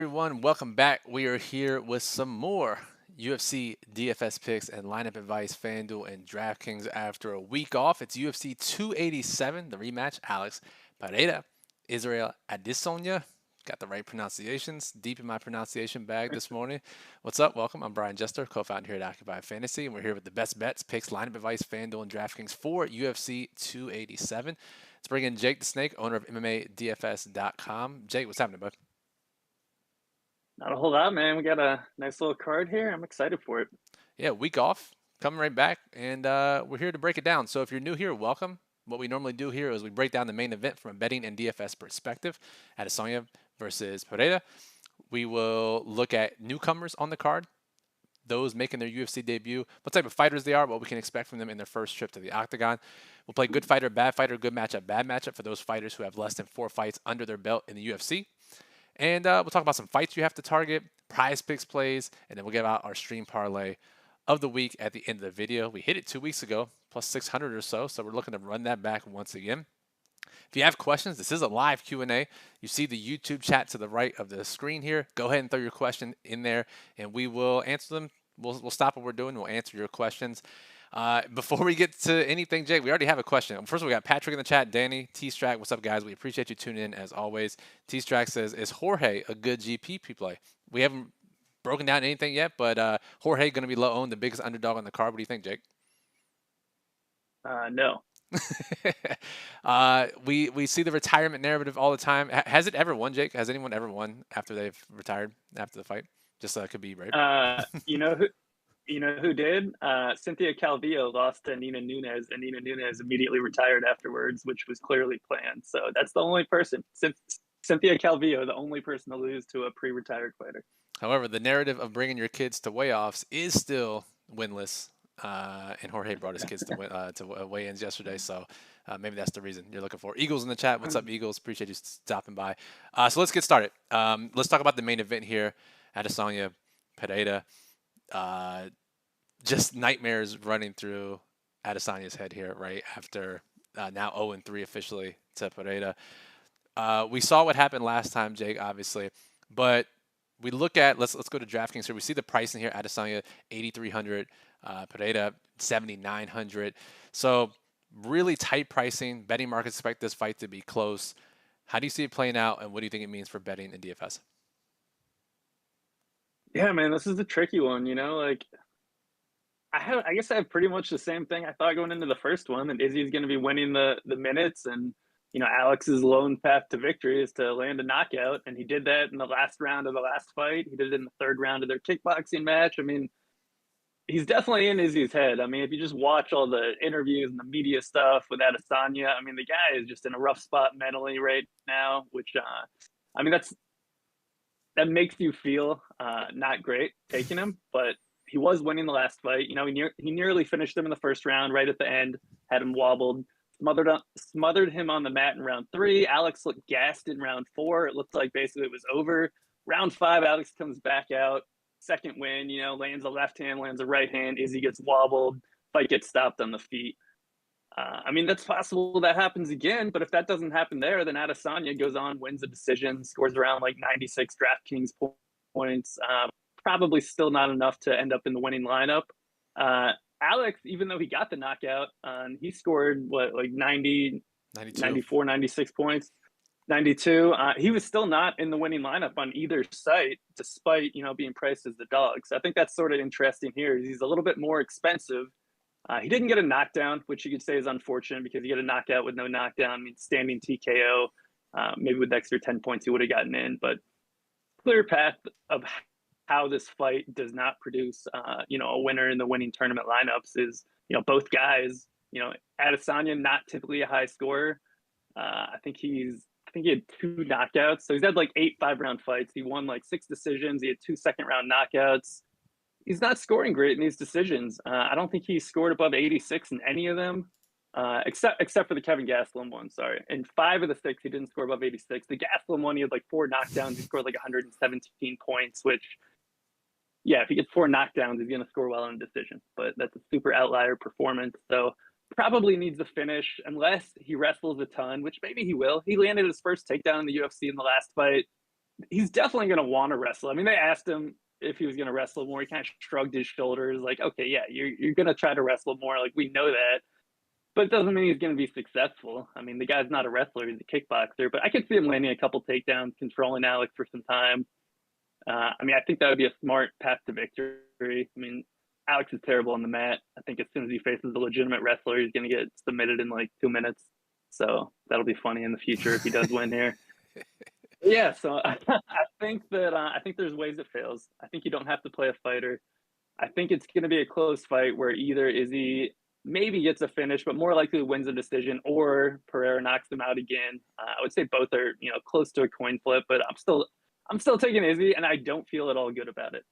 Everyone, welcome back. We are here with some more UFC DFS picks and lineup advice, FanDuel and DraftKings after a week off. It's UFC 287, the rematch. Alex Pereira, Israel Adesanya. Got the right pronunciations. Deep in my pronunciation bag this morning. What's up? Welcome. I'm Brian Jester, co-founder here at Occupy Fantasy, and we're here with the best bets, picks, lineup advice, FanDuel, and DraftKings for UFC 287. Let's bring in Jake the Snake, owner of MMA DFS.com. Jake, what's happening, bud? Not a whole lot, man. We got a nice little card here. I'm excited for it. Yeah, week off, coming right back, and we're here to break it down. So if you're new here, welcome. What we normally do here is we break down the main event from a betting and DFS perspective. Adesanya versus Pereira. We will look at newcomers on the card, those making their UFC debut, what type of fighters they are, what we can expect from them in their first trip to the octagon. We'll play good fighter, bad matchup, bad matchup for those fighters who have less than 4 fights under their belt in the UFC. And we'll talk about some fights you have to target, prize picks plays, and then we'll give out our stream parlay of the week at the end of the video. We hit it 2 weeks ago, plus 600 or so, so we're looking to run that back once again. If you have questions, this is a live Q&A. You see the YouTube chat to the right of the screen here. Go ahead and throw your question in there, and we will answer them. We'll stop what we're doing. We'll answer your questions. Before we get to anything, Jake, we already have a question. First, we got Patrick in the chat. Danny, T-Strack, what's up, guys? We appreciate you tuning in as always. T-Strack says, is Jorge a good GPP play? We haven't broken down anything yet, but Jorge going to be low owned, the biggest underdog on the card. What do you think, Jake? No. We see the retirement narrative all the time. Has it ever won, Jake? Has anyone ever won after they've retired after the fight? Just could be right. You know who? You know who did? Cynthia Calvillo lost to Nina Nunes, and Nina Nunes immediately retired afterwards, which was clearly planned. So that's the only person. Cynthia Calvillo, the only person to lose to a pre-retired fighter. However, the narrative of bringing your kids to weigh-offs is still winless. And Jorge brought his kids to weigh-ins yesterday, so maybe that's the reason you're looking for. Eagles in the chat. What's up, Eagles? Appreciate you stopping by. So let's get started. Let's talk about the main event here. Adesanya, Pereira. Just nightmares running through Adesanya's head here, right after now 0-3 officially to Pereira. We saw what happened last time, Jake, obviously, but we look at let's go to DraftKings here. We see the pricing here: Adesanya 8,300, Pereira 7,900. So really tight pricing. Betting markets expect this fight to be close. How do you see it playing out, and what do you think it means for betting in DFS? Yeah, man, this is a tricky one. Like I guess I have pretty much the same thing I thought going into the first one, that Izzy's going to be winning the minutes, and Alex's lone path to victory is to land a knockout, and he did that in the last round of the last fight. He did it in the third round of their kickboxing match. I mean, he's definitely in Izzy's head. I mean, if you just watch all the interviews and the media stuff with Adesanya, I mean, the guy is just in a rough spot mentally right now, which I mean, that makes you feel not great taking him, but he was winning the last fight. He nearly finished him in the first round. Right at the end, had him wobbled, smothered him on the mat in round 3. Alex looked gassed in round 4. It looked like basically it was over. Round 5, Alex comes back out. Second win, lands a left hand, lands a right hand. Izzy gets wobbled. Fight gets stopped on the feet. I mean, that's possible that happens again, but if that doesn't happen there, then Adesanya goes on, wins a decision, scores around like 96 DraftKings points. Probably still not enough to end up in the winning lineup. Alex, even though he got the knockout, he scored like 90, 92. 94, 96 points, 92. He was still not in the winning lineup on either site, despite being priced as the dog. So I think that's sort of interesting here. He's a little bit more expensive. He didn't get a knockdown, which you could say is unfortunate because he got a knockout with no knockdown. I mean, standing TKO. Maybe with the extra 10 points, he would have gotten in. But clear path of how this fight does not produce, a winner in the winning tournament lineups is, both guys. Adesanya, not typically a high scorer. I think he had 2 knockouts. So he's had like 8 5-round fights. He won like 6 decisions. He had 2 second-round knockouts. He's not scoring great in these decisions. I don't think he scored above 86 in any of them, except for the Kevin Gastelum one. Sorry, in 5 of the 6, he didn't score above 86. The Gastelum one, he had like 4 knockdowns. He scored like 117 points, which, yeah, if he gets 4 knockdowns, he's going to score well in a decision. But that's a super outlier performance. So probably needs a finish unless he wrestles a ton, which maybe he will. He landed his first takedown in the UFC in the last fight. he's definitely going to want to wrestle. I mean, they asked him if he was going to wrestle more. He kind of shrugged his shoulders, like, okay, yeah, you're going to try to wrestle more. Like, we know that. But it doesn't mean he's going to be successful. I mean, the guy's not a wrestler; he's a kickboxer. But I could see him landing a couple takedowns, controlling Alex for some time. I mean, I think that would be a smart path to victory. I mean, Alex is terrible on the mat. I think as soon as he faces a legitimate wrestler, he's going to get submitted in like 2 minutes. So that'll be funny in the future if he does win here. Yeah, so I think there's ways it fails. I think you don't have to play a fighter. I think it's going to be a close fight where either Izzy maybe gets a finish, but more likely wins a decision, or Pereira knocks him out again. I would say both are close to a coin flip, but I'm still taking Izzy, and I don't feel at all good about it.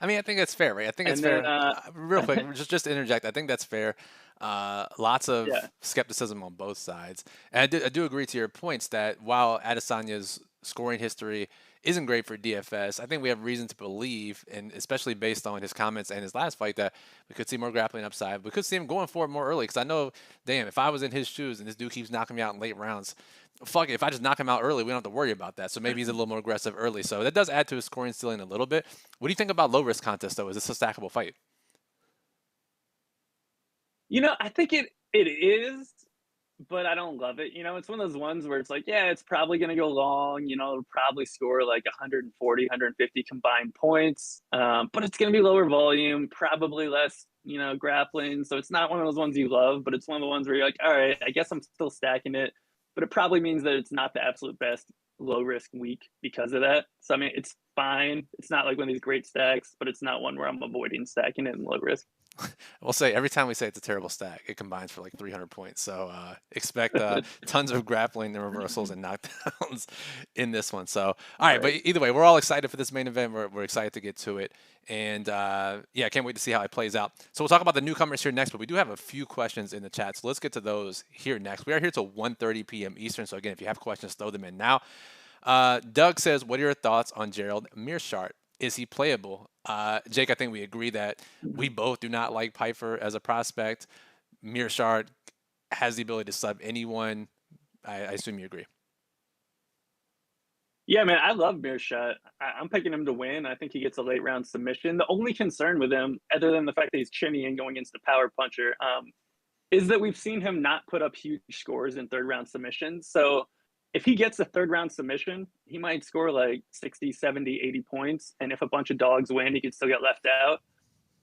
I mean, I think that's fair, right? I think it's And then fair. Real quick, just to interject, I think that's fair. Lots of yeah, skepticism on both sides, and I do agree to your points that while Adesanya's scoring history isn't great for DFS, I think we have reason to believe, and especially based on his comments and his last fight, that we could see more grappling upside. We could see him going for it more early, because I know, damn, if I was in his shoes and this dude keeps knocking me out in late rounds, fuck it, if I just knock him out early, we don't have to worry about that. So maybe he's a little more aggressive early. So that does add to his scoring ceiling a little bit. What do you think about low risk contests though? Is this a stackable fight? I think it is, but I don't love it. It's one of those ones where it's like, yeah, it's probably going to go long. It'll probably score like 140, 150 combined points, but it's going to be lower volume, probably less, grappling. So it's not one of those ones you love, but it's one of the ones where you're like, all right, I guess I'm still stacking it, but it probably means that it's not the absolute best low risk week because of that. So I mean, it's fine. It's not like one of these great stacks, but it's not one where I'm avoiding stacking it in low risk. We'll say every time we say it's a terrible stack, it combines for like 300 points. So expect tons of grappling and reversals and knockdowns in this one. So, all right, but Right. either way, we're all excited for this main event. We're excited to get to it. And yeah, I can't wait to see how it plays out. So we'll talk about the newcomers here next, but we do have a few questions in the chat. So let's get to those here next. We are here till 1:30 p.m. Eastern. So again, if you have questions, throw them in now. Doug says, what are your thoughts on Gerald Mearshart? Is he playable? Jake, I think we agree that we both do not like Piper as a prospect. Mearshart has the ability to sub anyone. I assume you agree. Yeah, man, I love Mearshot. I'm picking him to win. I think he gets a late round submission. The only concern with him, other than the fact that he's chinny and going against the power puncher, is that we've seen him not put up huge scores in third round submissions. So if he gets a third round submission, he might score like 60, 70, 80 points. And if a bunch of dogs win, he could still get left out.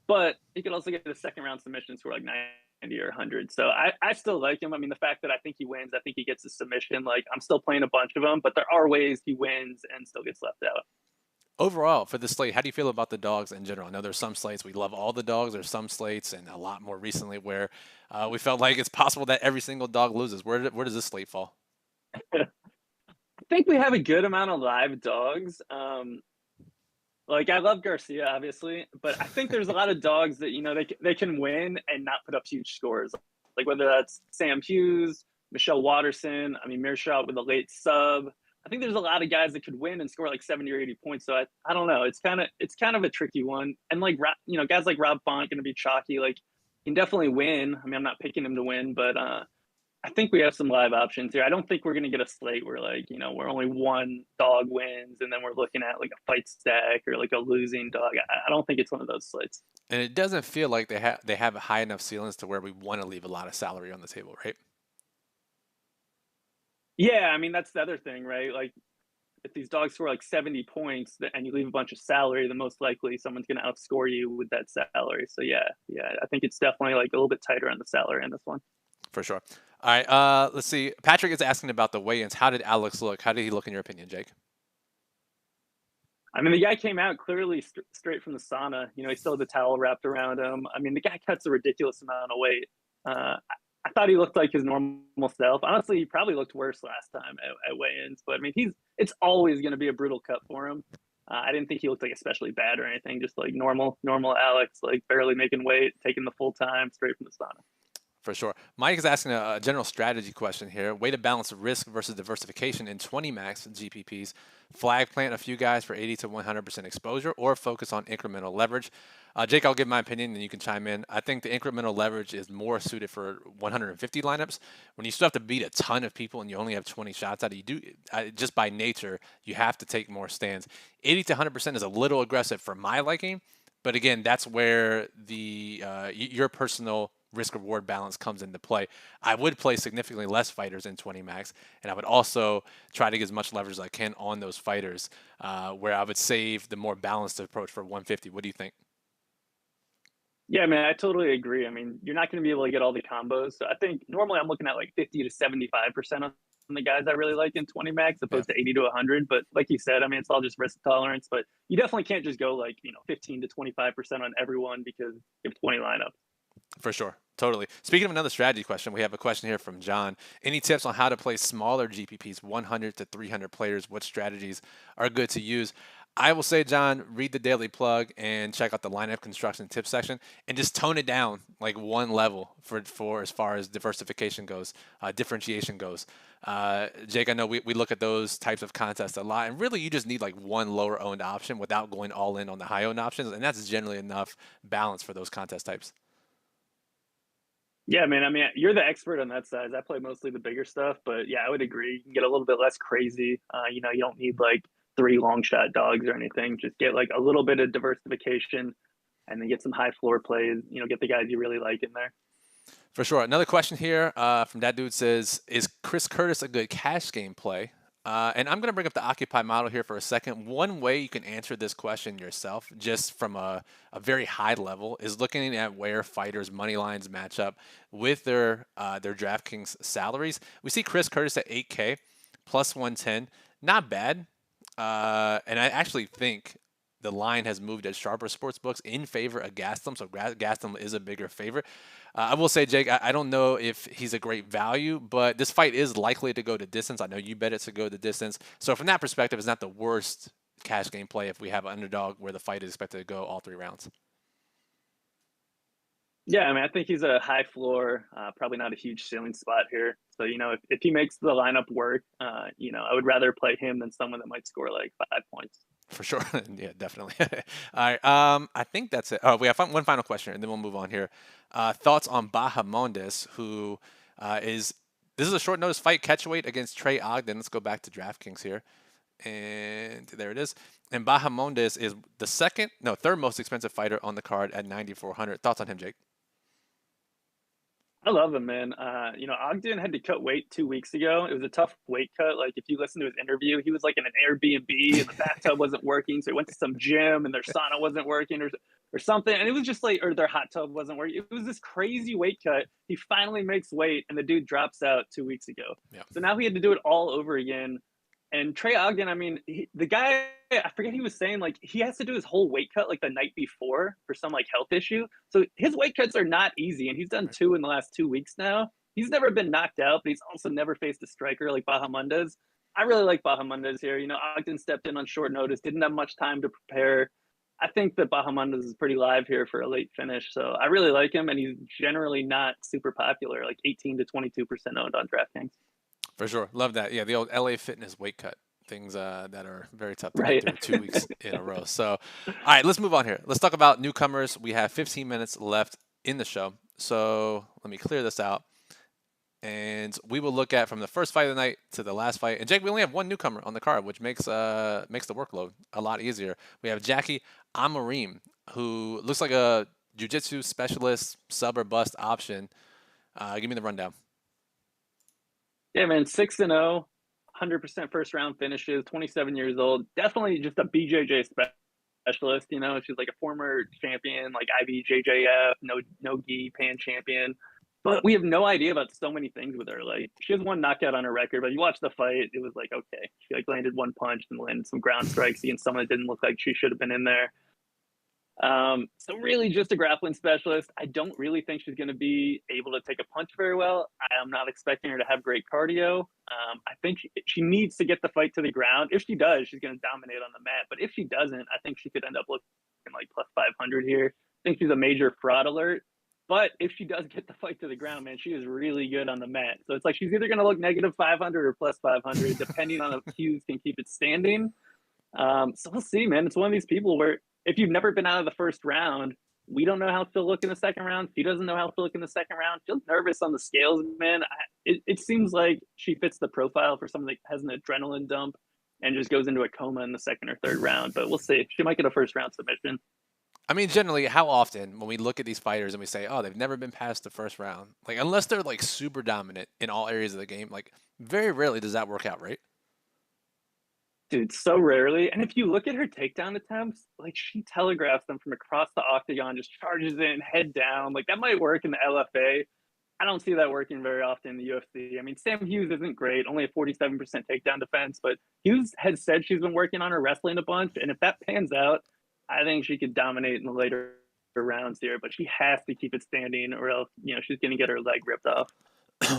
But he could also get a second round submission score like 90 or 100. So I still like him. I mean, the fact that I think he wins, I think he gets a submission. Like, I'm still playing a bunch of them, but there are ways he wins and still gets left out. Overall, for the slate, how do you feel about the dogs in general? I know there's some slates we love all the dogs. There's some slates, and a lot more recently, where we felt like it's possible that every single dog loses. Where does this slate fall? I think we have a good amount of live dogs. Like, I love Garcia, obviously, but I think there's a lot of dogs that they can win and not put up huge scores. Like whether that's Sam Hughes, Michelle Watterson. I mean, Mearshot with a late sub. I think there's a lot of guys that could win and score like 70 or 80 points. So I don't know. It's kind of a tricky one. And like guys like Rob Font going to be chalky. Like, he can definitely win. I mean, I'm not picking him to win, but I think we have some live options here. I don't think we're going to get a slate where where only one dog wins and then we're looking at like a fight stack or like a losing dog. I don't think it's one of those slates. And it doesn't feel like they have high enough ceilings to where we want to leave a lot of salary on the table, right? Yeah, I mean, that's the other thing, right? Like, if these dogs score like 70 points and you leave a bunch of salary, then most likely someone's going to outscore you with that salary. So yeah, I think it's definitely like a little bit tighter on the salary in this one. For sure. All right, let's see. Patrick is asking about the weigh-ins. How did Alex look? How did he look in your opinion, Jake? I mean, the guy came out clearly straight from the sauna. He still had the towel wrapped around him. I mean, the guy cuts a ridiculous amount of weight. I thought he looked like his normal self. Honestly, he probably looked worse last time at weigh-ins. But I mean, it's always going to be a brutal cut for him. I didn't think he looked like especially bad or anything. Just like normal Alex, like barely making weight, taking the full time straight from the sauna. For sure. Mike is asking a general strategy question here. Way to balance risk versus diversification in 20 max GPPs. Flag plant a few guys for 80 to 100% exposure, or focus on incremental leverage. Jake, I'll give my opinion, and you can chime in. I think the incremental leverage is more suited for 150 lineups. When you still have to beat a ton of people and you only have 20 shots out, you do just by nature you have to take more stands. 80 to 100% is a little aggressive for my liking, but again, that's where the your personal risk reward balance comes into play. I would play significantly less fighters in 20 max, and I would also try to get as much leverage as I can on those fighters, where I would save the more balanced approach for 150. What do you think? Yeah, man, I totally agree. I mean, you're not going to be able to get all the combos. So I think normally I'm looking at like 50 to 75% on the guys I really like in 20 max, Yeah, opposed to 80 to 100. But like you said, I mean, it's all just risk tolerance. But you definitely can't just go like 15 to 25% on everyone because you have 20 lineups. for sure. Totally. Speaking of another strategy question, we have a question here from John. Any tips on how to play smaller GPPs, 100 to 300 players? What strategies are good to use? I will say, John, read the daily plug and check out the lineup construction tip section, and just tone it down like one level for as far as diversification goes, differentiation goes. Jake, I know we look at those types of contests a lot, and really you just need like one lower owned option without going all in on the high owned options, and that's generally enough balance for those contest types. Yeah, man. I mean, you're the expert on that size. I play mostly the bigger stuff, but yeah, I would agree. You can get a little bit less crazy. You don't need like three long shot dogs or anything. Just get like a little bit of diversification and then get some high floor plays. Get the guys you really like in there. For sure. Another question here from that dude says, "Is Chris Curtis a good cash game play?" And I'm going to bring up the Occupy model here for a second. One way you can answer this question yourself, just from a very high level, is looking at where fighters' money lines match up with their DraftKings salaries. We see Chris Curtis at 8K plus 110, not bad. And I actually think the line has moved at sharper sports books in favor of Gastelum, so Gastelum is a bigger favorite. I will say, Jake, I don't know if he's a great value, but this fight is likely to go to distance. I know you bet it to go to distance. So from that perspective, it's not the worst cash game play if we have an underdog where the fight is expected to go all 3 rounds. Yeah, I mean, I think he's a high floor, probably not a huge ceiling spot here. So, if he makes the lineup work, I would rather play him than someone that might score like 5 points. For sure. Yeah, definitely. All right. I think that's it. Oh, we have one final question, and then we'll move on here. Thoughts on Bahamondes, who is this is a short notice fight, catchweight against Trey Ogden. Let's go back to DraftKings here, and there it is. And Bahamondes is the third most expensive fighter on the card at 9,400. Thoughts on him, Jake? I love him, man. Ogden had to cut weight 2 weeks ago. It was a tough weight cut. Like if you listen to his interview, he was like in an Airbnb and the bathtub wasn't working. So he went to some gym and their sauna wasn't working or something. And it was just like, or their hot tub wasn't working. It was this crazy weight cut. He finally makes weight and the dude drops out 2 weeks ago. Yeah, So now he had to do it all over again. And Trey Ogden, I mean, the guy, I forget he was saying like he has to do his whole weight cut like the night before for some like health issue. So his weight cuts are not easy, and he's done right. two in the last 2 weeks now. He's never been knocked out, but he's also never faced a striker like Bahamondes. I really like Bahamondes here. Ogden stepped in on short notice, didn't have much time to prepare. I think that Bahamondes is pretty live here for a late finish, so I really like him, and he's generally not super popular, like 18 to 22% owned on DraftKings. For sure. Love that. Yeah, the old LA Fitness weight cut. Things that are very tough to get Right. through 2 weeks in a row. So, all right, let's move on here. Let's talk about newcomers. We have 15 minutes left in the show. So let me clear this out. And we will look at from the first fight of the night to the last fight. And Jake, we only have one newcomer on the card, which makes the workload a lot easier. We have Jackie Amarim, who looks like a jiu-jitsu specialist, sub or bust option. Give me the rundown. Yeah, man, 6-0, 100% first round finishes, 27 years old. Definitely just a BJJ specialist. She's like a former champion, like IBJJF, no gi pan champion. But we have no idea about so many things with her. Like she has one knockout on her record, but you watch the fight, it was like okay, she like landed one punch and landed some ground strikes against someone that didn't look like she should have been in there. So really just a grappling specialist. I don't really think she's going to be able to take a punch very well. I am not expecting her to have great cardio. I think she needs to get the fight to the ground. If she does, she's going to dominate on the mat. But if she doesn't, I think she could end up looking like plus 500 here. I think she's a major fraud alert. But if she does get the fight to the ground, man, she is really good on the mat. So it's like she's either going to look negative 500 or plus 500, depending on if Hughes can keep it standing. So we'll see, man. It's one of these people where if you've never been out of the first round, we don't know how she'll look in the second round. She doesn't know how she'll look in the second round. She's nervous on the scales, man. It seems like she fits the profile for someone that has an adrenaline dump and just goes into a coma in the second or third round. But we'll see. She might get a first round submission. I mean, generally, how often when we look at these fighters and we say, "Oh, they've never been past the first round," like unless they're like super dominant in all areas of the game, like very rarely does that work out, right? Dude, so rarely. And if you look at her takedown attempts, like she telegraphs them from across the octagon, just charges in, head down. Like that might work in the LFA. I don't see that working very often in the UFC. I mean, Sam Hughes isn't great, only a 47% takedown defense, but Hughes has said she's been working on her wrestling a bunch. And if that pans out, I think she could dominate in the later rounds here, but she has to keep it standing or else, she's going to get her leg ripped off.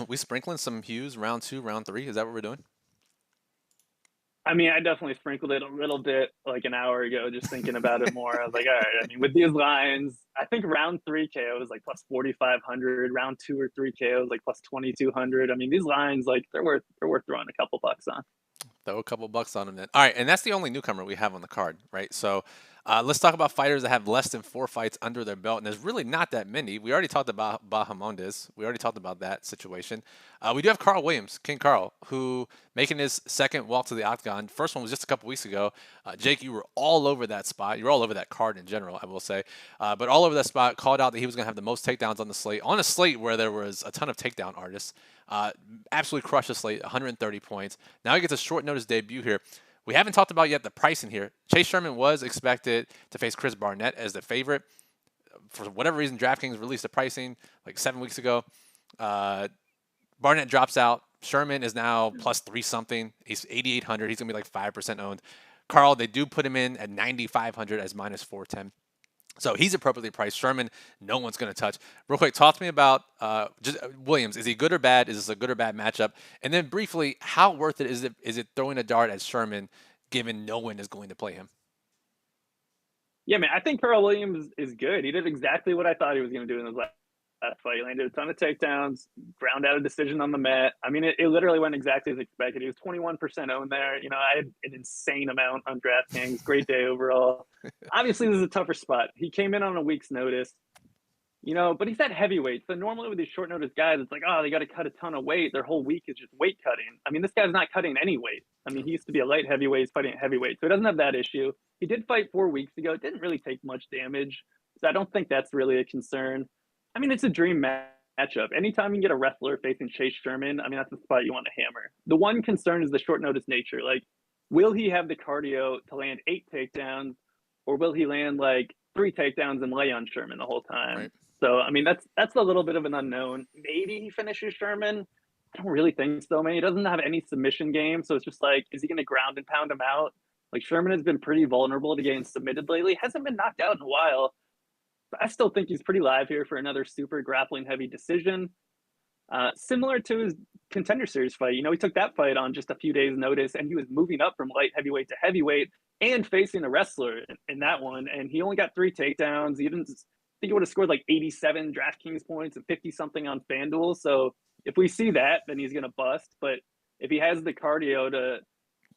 We sprinkling some Hughes round 2, round 3. Is that what we're doing? I mean, I definitely sprinkled it a little bit like an hour ago, just thinking about it more. I was like, all right, I mean, with these lines, I think round 3 KO was like plus 4,500, round 2 or 3 KO was like plus 2,200. I mean, these lines, like they're worth throwing a couple bucks on. Throw a couple bucks on him then. All right, and that's the only newcomer we have on the card, right? So let's talk about fighters that have less than 4 fights under their belt, and there's really not that many. We already talked about Bahamondes. We already talked about that situation. We do have Carl Williams, King Carl, who making his second walk to the octagon. First one was just a couple weeks ago. Jake, you were all over that spot. You were all over that card in general, I will say. But all over that spot, called out that he was going to have the most takedowns on a slate where there was a ton of takedown artists. Absolutely crushed the slate, 130 points. Now he gets a short notice debut here. We haven't talked about yet the pricing here. Chase Sherman was expected to face Chris Barnett as the favorite. For whatever reason, DraftKings released the pricing like 7 weeks ago. Barnett drops out. Sherman is now plus 3 something. He's 8,800. He's going to be like 5% owned. Carl, they do put him in at 9,500 as minus 410. So he's appropriately priced. Sherman, no one's going to touch. Real quick, talk to me about just Williams. Is he good or bad? Is this a good or bad matchup? And then briefly, how worth it is it throwing a dart at Sherman, given no one is going to play him? Yeah, man, I think Carl Williams is good. He did exactly what I thought he was going to do in his last fight. He landed a ton of takedowns, ground out a decision on the mat. I mean, it literally went exactly as expected. He was 21% owned there. I had an insane amount on DraftKings. Great day overall. Obviously, this is a tougher spot. He came in on a week's notice, but he's at heavyweight. So normally with these short notice guys, it's like, oh, they got to cut a ton of weight. Their whole week is just weight cutting. I mean, this guy's not cutting any weight. I mean, he used to be a light heavyweight. He's fighting at heavyweight. So he doesn't have that issue. He did fight 4 weeks ago. It didn't really take much damage. So I don't think that's really a concern. I mean, it's a dream matchup. Anytime you can get a wrestler facing Chase Sherman, I mean, that's the spot you want to hammer. The one concern is the short notice nature. Like, will he have the cardio to land 8 takedowns, or will he land like 3 takedowns and lay on Sherman the whole time? Right. So, I mean, that's a little bit of an unknown. Maybe he finishes Sherman. I don't really think so, man. He doesn't have any submission game, so it's just like, is he going to ground and pound him out? Like, Sherman has been pretty vulnerable to getting submitted lately. Hasn't been knocked out in a while. I still think he's pretty live here for another super grappling heavy decision. Similar to his Contender Series fight. He took that fight on just a few days' notice, and he was moving up from light heavyweight to heavyweight and facing a wrestler in that one. And he only got 3 takedowns. He didn't think he would have scored like 87 DraftKings points and 50 something on FanDuel. So if we see that, then he's going to bust. But if he has the cardio to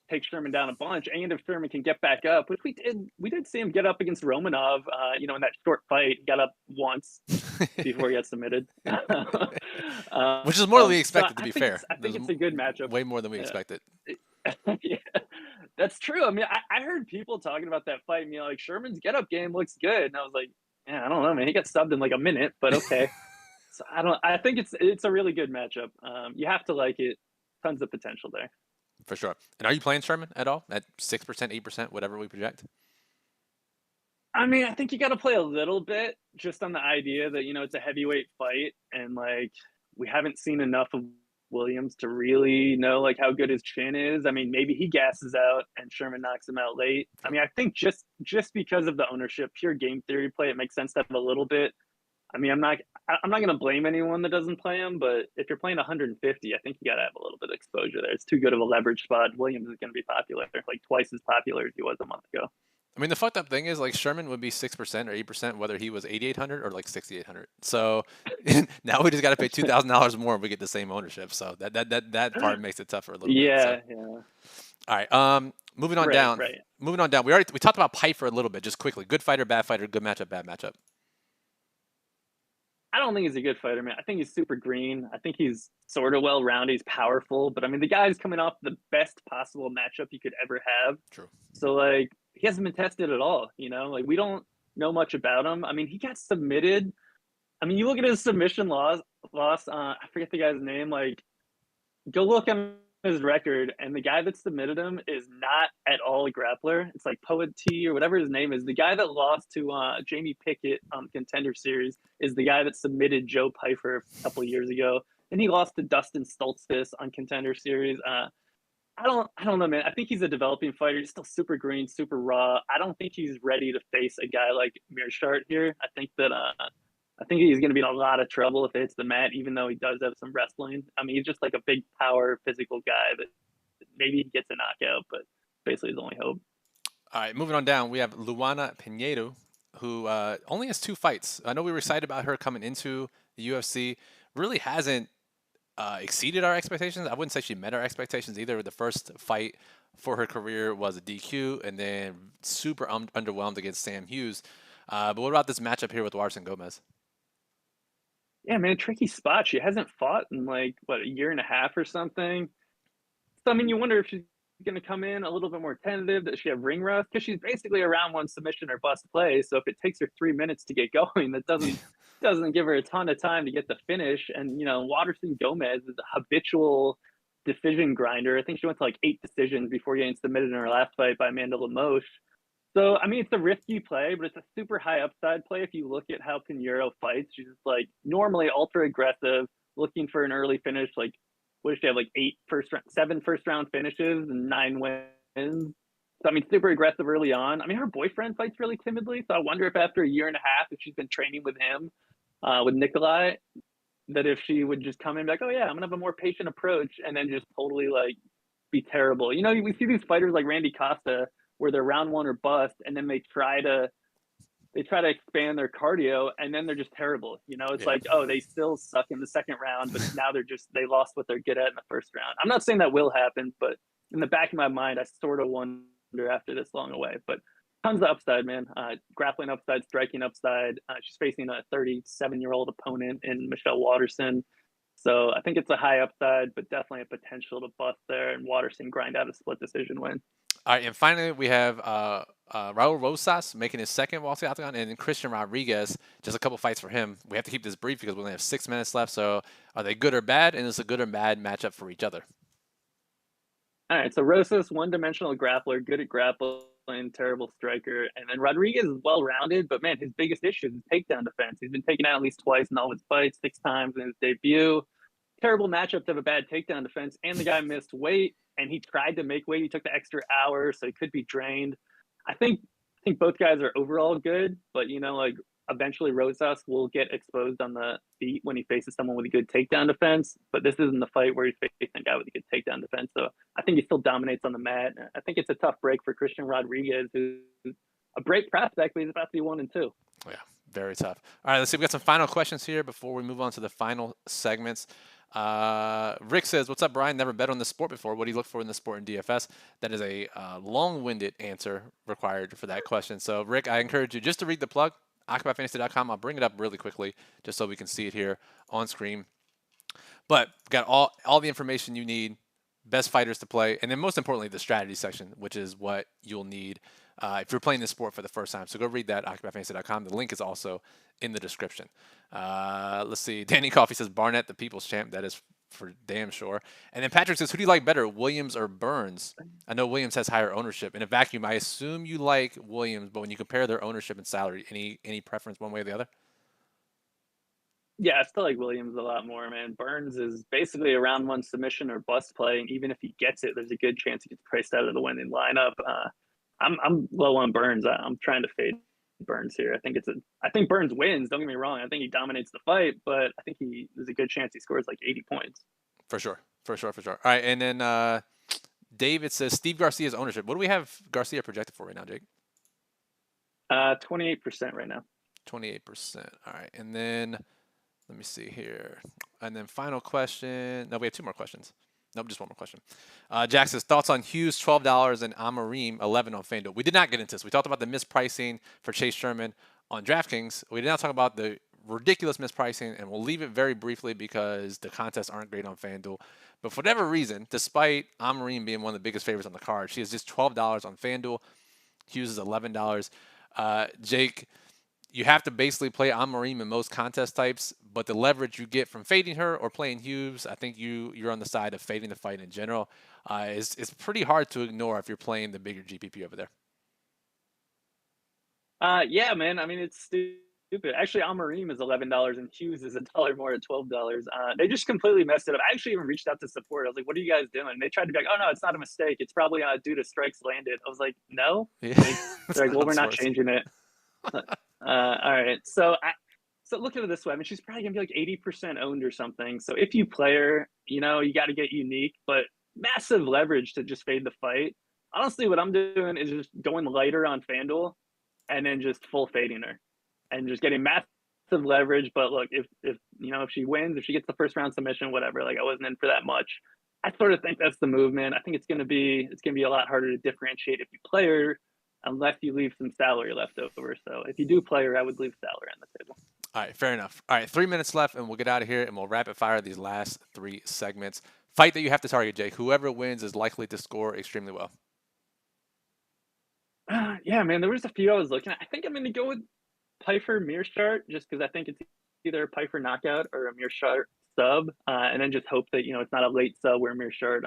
take Sherman down a bunch, and if Sherman can get back up, which we did see him get up against Romanov, in that short fight. He got up once before he got submitted. Which is more than we expected, to be fair. I think it's a good matchup. Way more than we expected. Yeah, that's true. I mean, I heard people talking about that fight, and like, Sherman's get-up game looks good. And I was like, yeah, I don't know, man. He got subbed in like a minute, but okay. So I think it's a really good matchup. You have to like it. Tons of potential there. For sure. And are you playing Sherman at all? At 6%, 8%, whatever we project? I mean, I think you got to play a little bit just on the idea that, it's a heavyweight fight. And like, we haven't seen enough of Williams to really know like how good his chin is. I mean, maybe he gasses out and Sherman knocks him out late. I mean, I think just because of the ownership, pure game theory play, it makes sense to have a little bit. I mean, I'm not going to blame anyone that doesn't play him, but if you're playing 150, I think you got to have a little bit of exposure there. It's too good of a leverage spot. Williams is going to be popular, like twice as popular as he was a month ago. I mean, the fucked up thing is like Sherman would be 6% or 8% whether he was 8,800 or like 6,800. So now we just got to pay $2,000 more and we get the same ownership. So that part makes it tougher a little bit. So Yeah, yeah. all right, moving on Right, down. right. Moving on down. We talked about Piper a little bit, just quickly. Good fighter, bad fighter, good matchup, bad matchup. I don't think he's a good fighter, man. I think he's super green. I think he's sort of well rounded. He's powerful, but I mean, the guy's coming off the best possible matchup you could ever have. True. So like, he hasn't been tested at all. You know, like we don't know much about him. I mean, he got submitted. I mean, you look at his submission loss. I forget the guy's name. Like, go look at his record, and the guy that submitted him is not at all a grappler. It's like Poet T or whatever his name is. The guy that lost to Jamie Pickett on the Contender Series is the guy that submitted Joe Pyfer a couple of years ago. And he lost to Dustin Stoltzfus on Contender Series. I don't know, man. I think he's a developing fighter. He's still super green, super raw. I don't think he's ready to face a guy like Mearshart here. I think he's going to be in a lot of trouble if it hits the mat, even though he does have some wrestling. I mean, he's just like a big power, physical guy that maybe he gets a knockout, but basically his only hope. All right, moving on down, we have Luana Pinedo, who only has 2 fights. I know we were excited about her coming into the UFC. Really hasn't exceeded our expectations. I wouldn't say she met our expectations either. The first fight for her career was a DQ, and then super underwhelmed against Sam Hughes. But what about this matchup here with Warson Gomez? Yeah, man, tricky spot. She hasn't fought in like what, a year and a half or something. So I mean, you wonder if she's going to come in a little bit more tentative. Does she have ring rust? Because she's basically a round one submission or bust play. So if it takes her 3 minutes to get going, that doesn't give her a ton of time to get the finish. And you know, Waterson Gomez is a habitual decision grinder. I think she went to like 8 decisions before getting submitted in her last fight by Amanda Lemos. So, I mean, it's a risky play, but it's a super high upside play. If you look at how Pinheiro fights, she's just like normally ultra aggressive, looking for an early finish. Like, what does she have? Like 7 first round finishes and 9 wins. So, I mean, super aggressive early on. I mean, her boyfriend fights really timidly. So, I wonder if after a year and a half, if she's been training with him, with Nikolai, that if she would just come in and be like, oh, yeah, I'm going to have a more patient approach and then just totally like be terrible. You know, we see these fighters like Randy Costa where they're round one or bust, and then they try to expand their cardio, and then they're just terrible. You know, it's Yeah. like, oh, they still suck in the second round, but now they lost what they're good at in the first round. I'm not saying that will happen, but in the back of my mind, I sort of wonder after this long away. But tons of upside, man. Grappling upside, striking upside. She's facing a 37-year-old opponent in Michelle Waterson. So I think it's a high upside, but definitely a potential to bust there and Waterson grind out a split decision win. All right, and finally we have Raul Rosas making his second Wall Street Octagon, and then Christian Rodriguez, just a couple fights for him. We have to keep this brief because we only have 6 minutes left. So are they good or bad? And is a good or bad matchup for each other? All right, so Rosas, one-dimensional grappler, good at grappling, terrible striker, and then Rodriguez is well-rounded, but man, his biggest issue is his takedown defense. He's been taken out at least twice in all his fights, 6 times in his debut. Terrible matchup to have a bad takedown defense, and the guy missed weight, and he tried to make weight. He took the extra hour, so he could be drained. I think both guys are overall good, but you know, like eventually Rosas will get exposed on the feet when he faces someone with a good takedown defense. But this isn't the fight where he's facing a guy with a good takedown defense. So I think he still dominates on the mat. I think it's a tough break for Christian Rodriguez, who's a great prospect, but he's about to be 1-2. Yeah, very tough. All right, let's see. We got some final questions here before we move on to the final segments. Rick says, "What's up, Brian? Never bet on this sport before. What do you look for in the sport in DFS?" That is a long-winded answer required for that question. So, Rick, I encourage you just to read the plug, AquaFantasy.com. I'll bring it up really quickly just so we can see it here on screen. But got all the information you need, best fighters to play, and then most importantly, the strategy section, which is what you'll need if you're playing this sport for the first time. So go read that, AquaFantasy.com. The link is also in the description. Let's see. Danny Coffey says, Barnett, the people's champ. That is for damn sure. And then Patrick says, who do you like better, Williams or Burns? I know Williams has higher ownership. In a vacuum, I assume you like Williams, but when you compare their ownership and salary, any preference one way or the other? Yeah, I still like Williams a lot more, man. Burns is basically a round one submission or bust play, and even if he gets it, there's a good chance he gets priced out of the winning lineup. I'm low on Burns. I'm trying to fade Burns here. I think Burns wins. Don't get me wrong. I think he dominates the fight, but I think there's a good chance he scores like 80 points. For sure. For sure. For sure. All right. And then David says Steve Garcia's ownership. What do we have Garcia projected for right now, Jake? 28% right now. 28%. All right. And then let me see here. And then final question. No, we have two more questions. Nope, just one more question. Jack says, thoughts on Hughes, $12, and Amareem, 11 on FanDuel. We did not get into this. We talked about the mispricing for Chase Sherman on DraftKings. We did not talk about the ridiculous mispricing, and we'll leave it very briefly because the contests aren't great on FanDuel. But for whatever reason, despite Amareem being one of the biggest favorites on the card, she is just $12 on FanDuel. Hughes is $11. Jake, you have to basically play Amareem in most contest types, but the leverage you get from fading her or playing Hughes, I think you're on the side of fading the fight in general. Is pretty hard to ignore if you're playing the bigger GPP over there. Yeah, man. I mean, it's stupid. Actually, Almareem is $11 and Hughes is a dollar more at $12. They just completely messed it up. I actually even reached out to support. I was like, "What are you guys doing?" And they tried to be like, "Oh no, it's not a mistake. It's probably due to strikes landed." I was like, "No." Yeah, Like that's they're like, not "Well, how we're this not works. changing it." All right. So look at it this way. I mean, she's probably gonna be like 80% owned or something. So if you play her, you got to get unique, but massive leverage to just fade the fight. Honestly, what I'm doing is just going lighter on FanDuel and then just full fading her and just getting massive leverage. But look, if she wins, if she gets the first round submission, whatever, like I wasn't in for that much. I sort of think that's the movement. I think it's gonna be a lot harder to differentiate if you play her unless you leave some salary left over. So if you do play her, I would leave salary on the table. All right, fair enough. All right, 3 minutes left, and we'll get out of here, and we'll rapid fire these last three segments. Fight that you have to target, Jake. Whoever wins is likely to score extremely well. Yeah, man, there was a few I was looking at. I think I'm going to go with Piper Mearshart just because I think it's either a Piper knockout or a Mearshart sub, and then just hope that it's not a late sub where Mearshart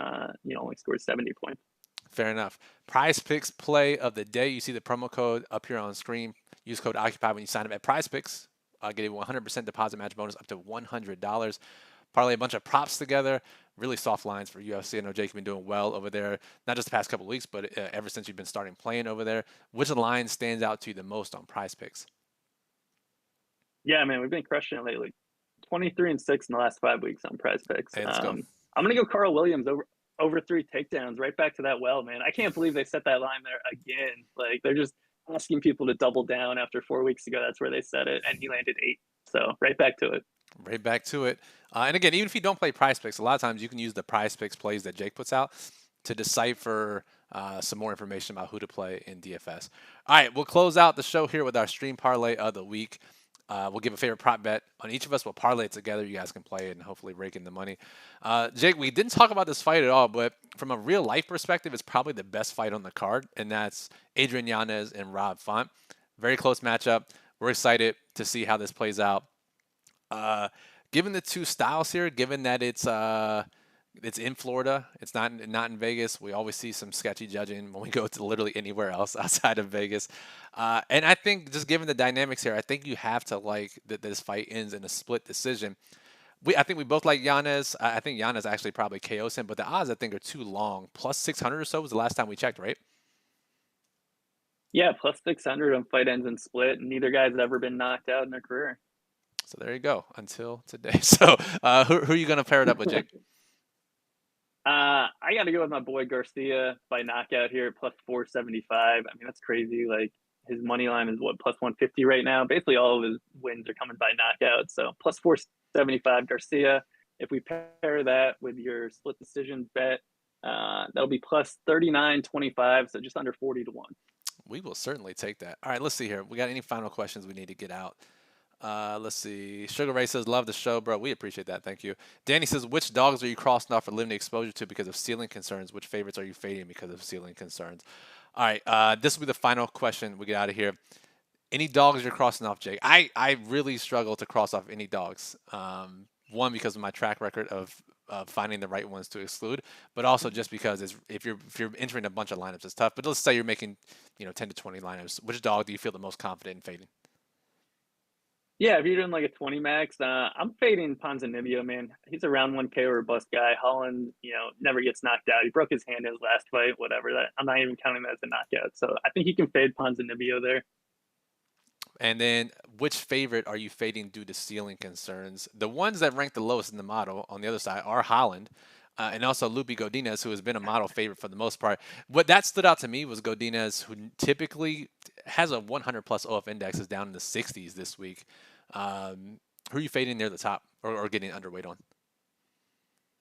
only scores 70 points. Fair enough. Prize Picks play of the day. You see the promo code up here on screen. Use code OCCUPY when you sign up at Prize Picks. Get a 100% deposit match bonus up to $100. Parlay a bunch of props together. Really soft lines for UFC. I know Jake, you've been doing well over there, not just the past couple of weeks, but ever since you've been starting playing over there. Which line stands out to you the most on Prize Picks? Yeah, man, we've been crushing it lately. 23-6 in the last 5 weeks on Prize Picks. Hey, let's go. I'm gonna go Carl Williams over 3 takedowns, right back to that well, man. I can't believe they set that line there again. Like they're just asking people to double down after 4 weeks ago. That's where they set it, and he landed 8. So right back to it. Right back to it. And again, even if you don't play Prize Picks, a lot of times you can use the Prize Picks plays that Jake puts out to decipher some more information about who to play in DFS. All right, we'll close out the show here with our stream parlay of the week. We'll give a favorite prop bet on each of us. We'll parlay it together. You guys can play it and hopefully rake in the money. Jake, we didn't talk about this fight at all, but from a real life perspective, it's probably the best fight on the card, and that's Adrian Yanez and Rob Font. Very close matchup. We're excited to see how this plays out. Given the two styles here, given that it's in Florida, it's not in Vegas. We always see some sketchy judging when we go to literally anywhere else outside of Vegas. And I think just given the dynamics here, I think you have to like that this fight ends in a split decision. I think we both like Yanez. I think Yanez actually probably KOs him, but the odds I think are too long. Plus 600 or so was the last time we checked, right? Yeah, plus 600 on fight ends and split. And neither guy's ever been knocked out in their career. So there you go. Until today. So who are you going to pair it up with, Jake? I got to go with my boy Garcia by knockout here at plus 475. I mean, that's crazy. Like his money line is what, plus 150 right now. Basically, all of his wins are coming by knockout. So plus 475 Garcia. If we pair that with your split decision bet, that'll be plus 39.25. So just under 40 to 1. We will certainly take that. All right, let's see here. We got any final questions we need to get out? Let's see. Sugar Ray says, love the show, bro. We appreciate that. Thank you. Danny says, which dogs are you crossing off for limited exposure to because of ceiling concerns? Which favorites are you fading because of ceiling concerns? All right. This will be the final question we get out of here. Any dogs you're crossing off, Jake? I really struggle to cross off any dogs. One, because of my track record of finding the right ones to exclude, but also just because if you're entering a bunch of lineups, it's tough. But let's say you're making 10 to 20 lineups. Which dog do you feel the most confident in fading? Yeah, if you're doing like a 20 max, I'm fading Ponzinibbio, man. He's a round 1K or a bust guy. Holland, never gets knocked out. He broke his hand in his last fight, whatever. That I'm not even counting that as a knockout. So I think he can fade Ponzinibbio there. And then which favorite are you fading due to ceiling concerns? The ones that rank the lowest in the model on the other side are Holland and also Lupi Godinez, who has been a model favorite for the most part. What that stood out to me was Godinez, who typically has a 100 plus OF index, is down in the 60s this week. Who are you fading near the top or getting underweight on?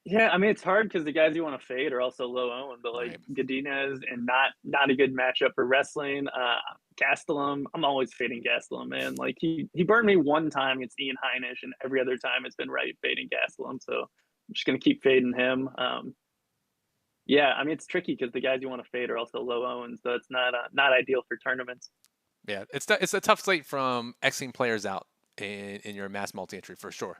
Yeah, I mean it's hard because the guys you want to fade are also low owned, but like Right. Godinez and not a good matchup for wrestling. Gastelum, I'm always fading Gastelum, man. Like he burned me one time against Ian Heinisch, and every other time it's been right fading Gastelum. So I'm just gonna keep fading him. Yeah, I mean it's tricky because the guys you want to fade are also low owned, so it's not ideal for tournaments. Yeah, it's a tough slate from Xing players out in your mass multi-entry for sure.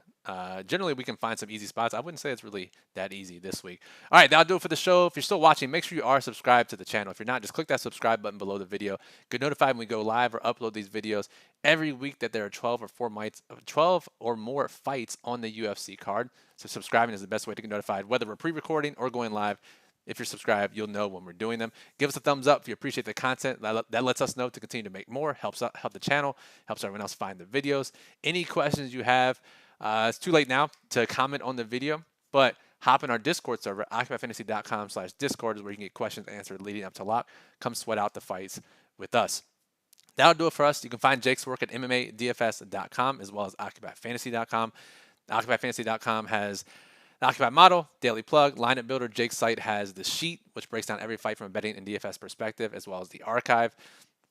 Generally, we can find some easy spots. I wouldn't say it's really that easy this week. All right, that'll do it for the show. If you're still watching, make sure you are subscribed to the channel. If you're not, just click that subscribe button below the video. Get notified when we go live or upload these videos every week that there are 12 or more fights on the UFC card. So subscribing is the best way to get notified, whether we're pre-recording or going live. If you're subscribed, you'll know when we're doing them. Give us a thumbs up if you appreciate the content. That lets us know to continue to make more. Help the channel. Helps everyone else find the videos. Any questions you have, it's too late now to comment on the video, but hop in our Discord server. OccupyFantasy.com/Discord is where you can get questions answered leading up to lock. Come sweat out the fights with us. That'll do it for us. You can find Jake's work at MMADFS.com as well as OccupyFantasy.com. OccupyFantasy.com has the Occupy model, daily plug, lineup builder. Jake's site has the sheet, which breaks down every fight from a betting and DFS perspective, as well as the archive,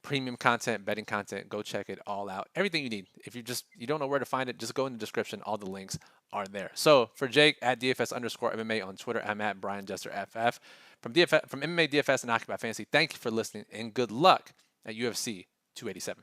premium content, betting content. Go check it all out. Everything you need. If you don't know where to find it, just go in the description. All the links are there. So for Jake at DFS_MMA on Twitter, I'm at Brian Jester FF. From MMA DFS and Occupy Fantasy, thank you for listening and good luck at UFC 287.